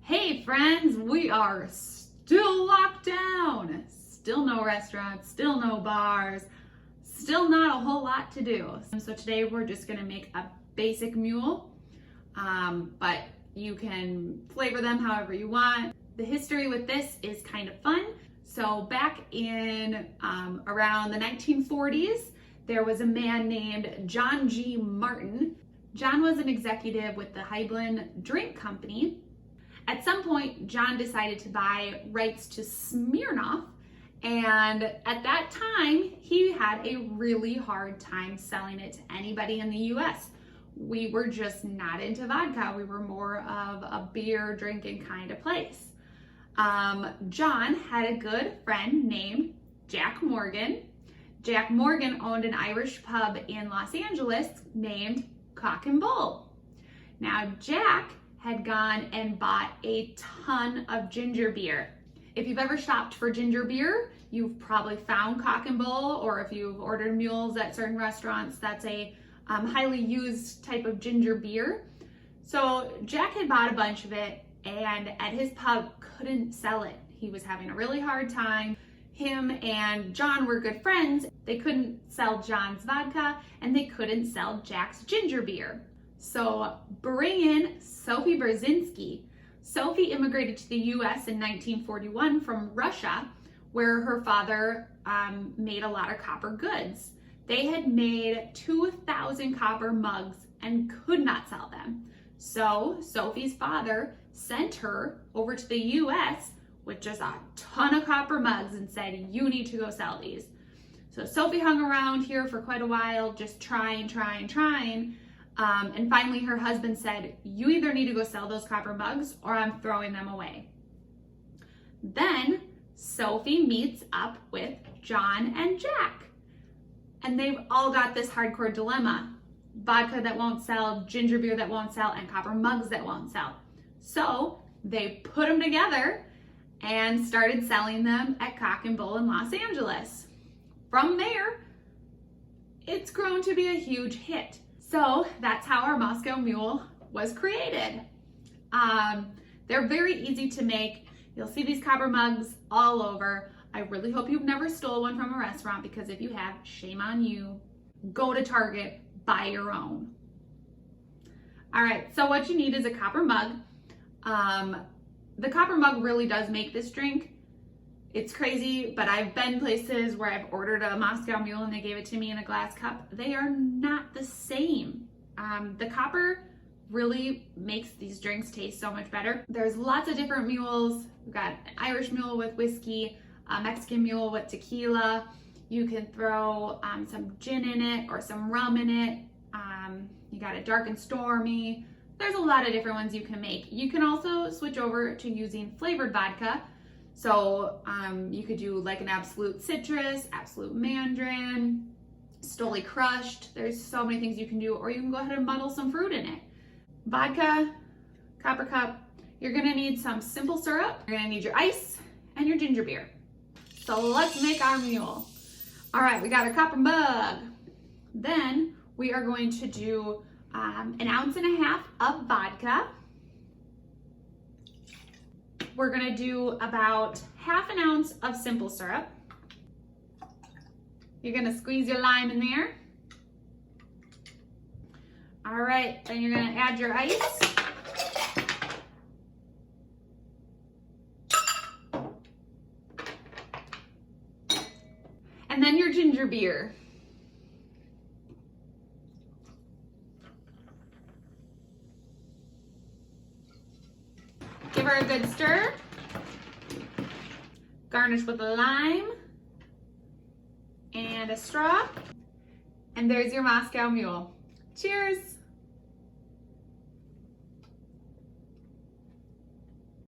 Hey friends, we are still locked down. Still no restaurants, still no bars, still not a whole lot to do. So today we're just gonna make a basic mule, but you can flavor them however you want. The history with this is kind of fun. So back in around the 1940s, there was a man named John G. Martin. John was an executive with the Heidelin Drink Company. At some point, John decided to buy rights to Smirnoff, and at that time, he had a really hard time selling it to anybody in the US. We were just not into vodka. We were more of a beer drinking kind of place. John had a good friend named Jack Morgan. Jack Morgan owned an Irish pub in Los Angeles named Cock and Bull. Now, Jack had gone and bought a ton of ginger beer. If you've ever shopped for ginger beer, you've probably found Cock and Bull, or if you've ordered mules at certain restaurants, that's a highly used type of ginger beer. So Jack had bought a bunch of it, and at his pub couldn't sell it. He was having a really hard time. Him and John were good friends. They couldn't sell John's vodka, and they couldn't sell Jack's ginger beer. So bring in Sophie Brzezinski. Sophie immigrated to the US in 1941 from Russia, where her father made a lot of copper goods. They had made 2,000 copper mugs and could not sell them. So Sophie's father sent her over to the US with just a ton of copper mugs and said, "You need to go sell these." So Sophie hung around here for quite a while, just trying. And finally her husband said, "You either need to go sell those copper mugs or I'm throwing them away." Then Sophie meets up with John and Jack. And they've all got this hardcore dilemma: vodka that won't sell, ginger beer that won't sell, and copper mugs that won't sell. So they put them together and started selling them at Cock and Bull in Los Angeles. From there, it's grown to be a huge hit. So that's how our Moscow Mule was created. They're very easy to make. You'll see these copper mugs all over. I really hope you've never stole one from a restaurant, because if you have, shame on you. Go to Target, buy your own. All right, so what you need is a copper mug. The copper mug really does make this drink. It's crazy, but I've been places where I've ordered a Moscow Mule and they gave it to me in a glass cup. They are not the same. The copper really makes these drinks taste so much better. There's lots of different mules. We've got an Irish mule with whiskey, a Mexican mule with tequila. You can throw some gin in it or some rum in it. You got a dark and stormy. There's a lot of different ones you can make. You can also switch over to using flavored vodka. So you could do like an Absolute Citrus, Absolute Mandarin, Stoli Crushed. There's so many things you can do, or you can go ahead and muddle some fruit in it. Vodka, copper cup. You're gonna need some simple syrup. You're gonna need your ice and your ginger beer. So let's make our mule. All right, we got our copper mug. Then we are going to do 1.5 ounces of vodka. We're gonna do about 1/2 ounce of simple syrup. You're gonna squeeze your lime in there. All right, then you're gonna add your ice. And then your ginger beer. Give her a good stir. Garnish with a lime and a straw. And there's your Moscow Mule. Cheers.